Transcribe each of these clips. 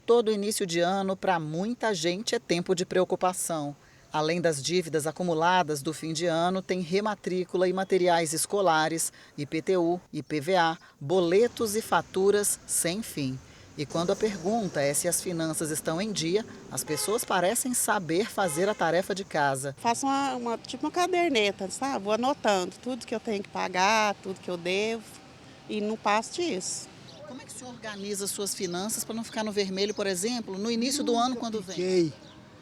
Todo início de ano, para muita gente, é tempo de preocupação. Além das dívidas acumuladas do fim de ano, tem rematrícula e materiais escolares, IPTU, IPVA, boletos e faturas sem fim. E quando a pergunta é se as finanças estão em dia, as pessoas parecem saber fazer a tarefa de casa. Faço tipo uma caderneta, sabe? Vou anotando tudo que eu tenho que pagar, tudo que eu devo e não passo disso. Como é que você organiza suas finanças para não ficar no vermelho, por exemplo, no início do ano Nunca quando vem? fiquei,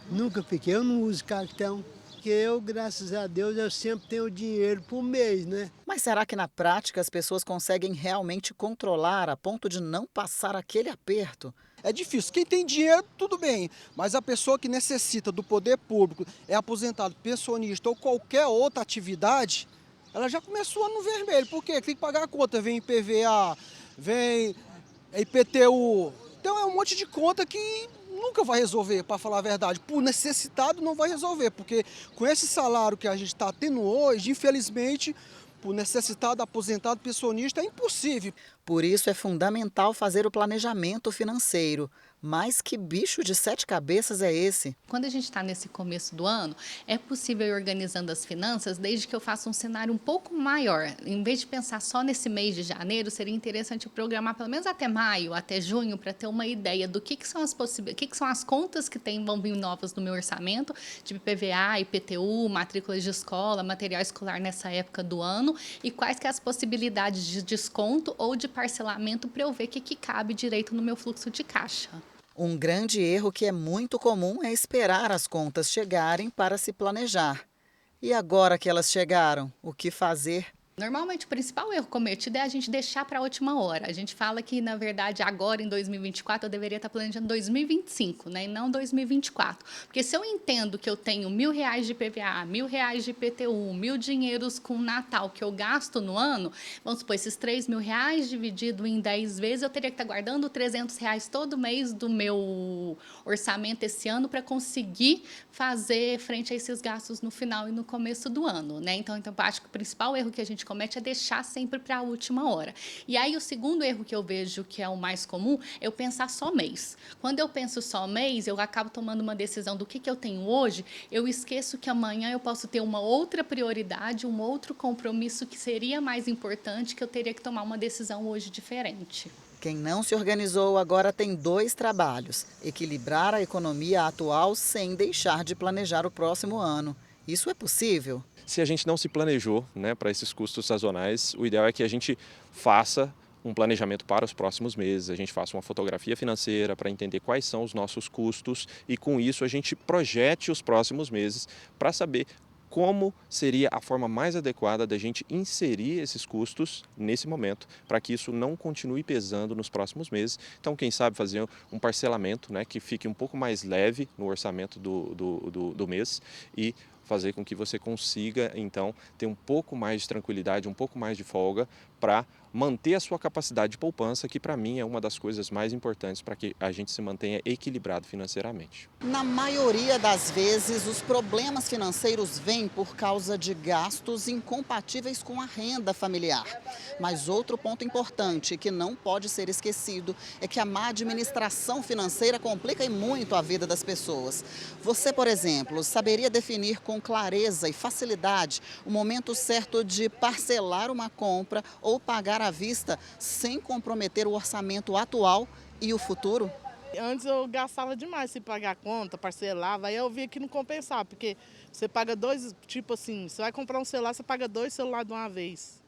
nunca fiquei. Eu não uso cartão, porque eu, graças a Deus, eu sempre tenho dinheiro por mês, né? Mas será que na prática as pessoas conseguem realmente controlar a ponto de não passar aquele aperto? É difícil. Quem tem dinheiro, tudo bem. Mas a pessoa que necessita do poder público, é aposentado, pensionista ou qualquer outra atividade, ela já começou no vermelho. Por quê? Tem que pagar a conta. Vem IPVA, vem IPTU. Então é um monte de conta que nunca vai resolver, para falar a verdade. Por necessitado não vai resolver, porque com esse salário que a gente está tendo hoje, infelizmente, por necessitado, aposentado, pensionista, é impossível. Por isso é fundamental fazer o planejamento financeiro. Mas que bicho de sete cabeças é esse? Quando a gente está nesse começo do ano, é possível ir organizando as finanças desde que eu faça um cenário um pouco maior. Em vez de pensar só nesse mês de janeiro, seria interessante programar pelo menos até maio, até junho, para ter uma ideia do que são as que são as contas que vão vir novas no meu orçamento, de PVA, IPTU, matrículas de escola, material escolar nessa época do ano, e quais que é as possibilidades de desconto ou de parcelamento para eu ver o que cabe direito no meu fluxo de caixa. Um grande erro que é muito comum é esperar as contas chegarem para se planejar. E agora que elas chegaram, o que fazer? Normalmente, o principal erro cometido é a gente deixar para a última hora. A gente fala que, na verdade, agora em 2024, eu deveria estar planejando 2025, né, e não 2024. Porque se eu entendo que eu tenho R$ 1.000 de PVA, R$ 1.000 de IPTU, 1.000 dinheiros com Natal que eu gasto no ano, vamos supor, esses R$ 3.000 dividido em 10 vezes, eu teria que estar guardando R$ 300 todo mês do meu orçamento esse ano para conseguir fazer frente a esses gastos no final e no começo do ano, né? Então eu acho que o principal erro que a gente comete é deixar sempre para a última hora. E aí o segundo erro que eu vejo que é o mais comum é eu pensar só mês. Quando eu penso só mês, eu acabo tomando uma decisão do que eu tenho hoje, eu esqueço que amanhã eu posso ter uma outra prioridade, um outro compromisso que seria mais importante, que eu teria que tomar uma decisão hoje diferente. Quem não se organizou agora tem dois trabalhos: equilibrar a economia atual sem deixar de planejar o próximo ano. Isso é possível? Se a gente não se planejou, né, para esses custos sazonais, o ideal é que a gente faça um planejamento para os próximos meses, a gente faça uma fotografia financeira para entender quais são os nossos custos e, com isso, a gente projete os próximos meses para saber como seria a forma mais adequada da gente inserir esses custos nesse momento, para que isso não continue pesando nos próximos meses. Então, quem sabe fazer um parcelamento, né, que fique um pouco mais leve no orçamento do mês e fazer com que você consiga, então, ter um pouco mais de tranquilidade, um pouco mais de folga para manter a sua capacidade de poupança, que para mim é uma das coisas mais importantes para que a gente se mantenha equilibrado financeiramente. Na maioria das vezes, os problemas financeiros vêm por causa de gastos incompatíveis com a renda familiar. Mas outro ponto importante que não pode ser esquecido é que a má administração financeira complica e muito a vida das pessoas. Você, por exemplo, saberia definir com clareza e facilidade o momento certo de parcelar uma compra ou pagar à vista sem comprometer o orçamento atual e o futuro? Antes eu gastava demais se pagar a conta, parcelava, aí eu via que não compensava, porque você paga dois, tipo assim, você vai comprar um celular, você paga 2 celulares de uma vez,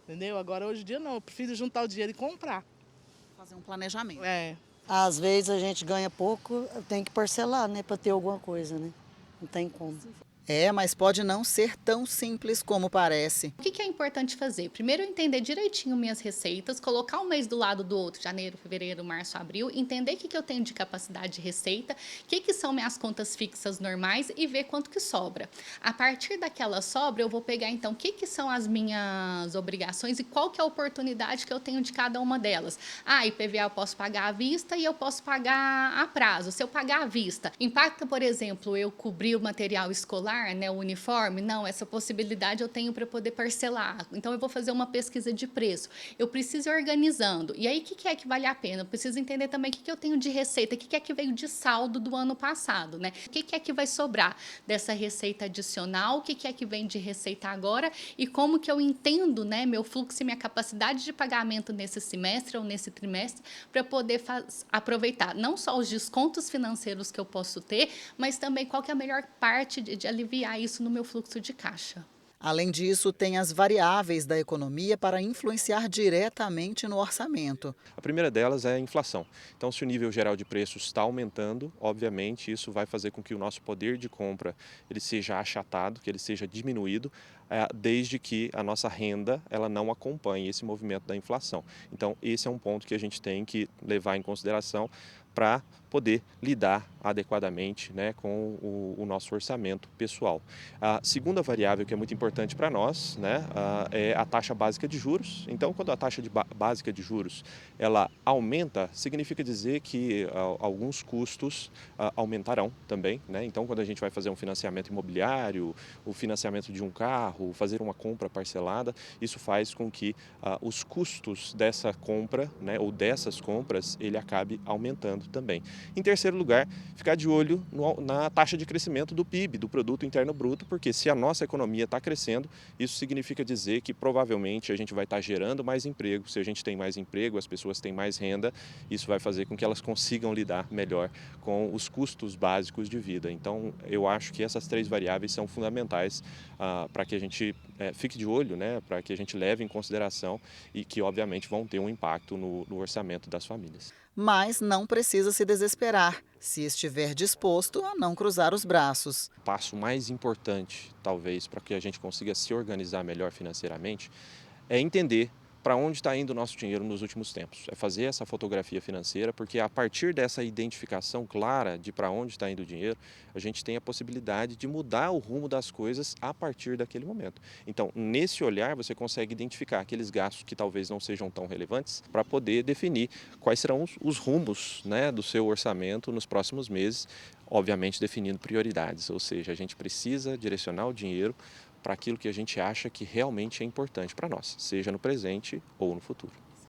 entendeu? Agora hoje em dia não, eu prefiro juntar o dinheiro e comprar. Fazer um planejamento. É. Às vezes a gente ganha pouco, tem que parcelar, né, para ter alguma coisa, né? Não tem como. Mas pode não ser tão simples como parece. O que é importante fazer? Primeiro, entender direitinho minhas receitas, colocar um mês do lado do outro, janeiro, fevereiro, março, abril, entender o que eu tenho de capacidade de receita, o que são minhas contas fixas normais e ver quanto que sobra. A partir daquela sobra, eu vou pegar, então, o que são as minhas obrigações e qual que é a oportunidade que eu tenho de cada uma delas. IPVA eu posso pagar à vista e eu posso pagar a prazo. Se eu pagar à vista, impacta, por exemplo, eu cobrir o material escolar, escolar, né, o uniforme, não, essa possibilidade eu tenho para poder parcelar. Então, eu vou fazer uma pesquisa de preço. Eu preciso ir organizando. E aí, o que é que vale a pena? Eu preciso entender também o que eu tenho de receita, o que é que veio de saldo do ano passado, né? O que é que vai sobrar dessa receita adicional, o que é que vem de receita agora e como que eu entendo, né, meu fluxo e minha capacidade de pagamento nesse semestre ou nesse trimestre para poder aproveitar não só os descontos financeiros que eu posso ter, mas também qual que é a melhor parte de aliviar isso no meu fluxo de caixa. Além disso, tem as variáveis da economia para influenciar diretamente no orçamento. A primeira delas é a inflação. Então, se o nível geral de preços está aumentando, obviamente isso vai fazer com que o nosso poder de compra ele seja achatado, que ele seja diminuído, desde que a nossa renda ela não acompanhe esse movimento da inflação. Então, esse é um ponto que a gente tem que levar em consideração para poder lidar adequadamente, né, com o nosso orçamento pessoal. A segunda variável que é muito importante para nós, né, é a taxa básica de juros. Então, quando a taxa básica de juros ela aumenta, significa dizer que alguns custos aumentarão também, né? Então, quando a gente vai fazer um financiamento imobiliário, o financiamento de um carro, fazer uma compra parcelada, isso faz com que os custos dessa compra, né, ou dessas compras, ele acabe aumentando também. Em terceiro lugar, ficar de olho na taxa de crescimento do PIB, do Produto Interno Bruto, porque se a nossa economia está crescendo, isso significa dizer que provavelmente a gente vai estar gerando mais emprego. Se a gente tem mais emprego, as pessoas têm mais renda, isso vai fazer com que elas consigam lidar melhor com os custos básicos de vida. Então, eu acho que essas três variáveis são fundamentais para que a gente fique de olho, né, para que a gente leve em consideração e que, obviamente, vão ter um impacto no orçamento das famílias. Mas não precisa se desesperar, se estiver disposto a não cruzar os braços. O passo mais importante, talvez, para que a gente consiga se organizar melhor financeiramente, é entender para onde está indo o nosso dinheiro nos últimos tempos. É fazer essa fotografia financeira, porque a partir dessa identificação clara de para onde está indo o dinheiro, a gente tem a possibilidade de mudar o rumo das coisas a partir daquele momento. Então, nesse olhar, você consegue identificar aqueles gastos que talvez não sejam tão relevantes para poder definir quais serão os rumos, né, do seu orçamento nos próximos meses, obviamente definindo prioridades, ou seja, a gente precisa direcionar o dinheiro para aquilo que a gente acha que realmente é importante para nós, seja no presente ou no futuro.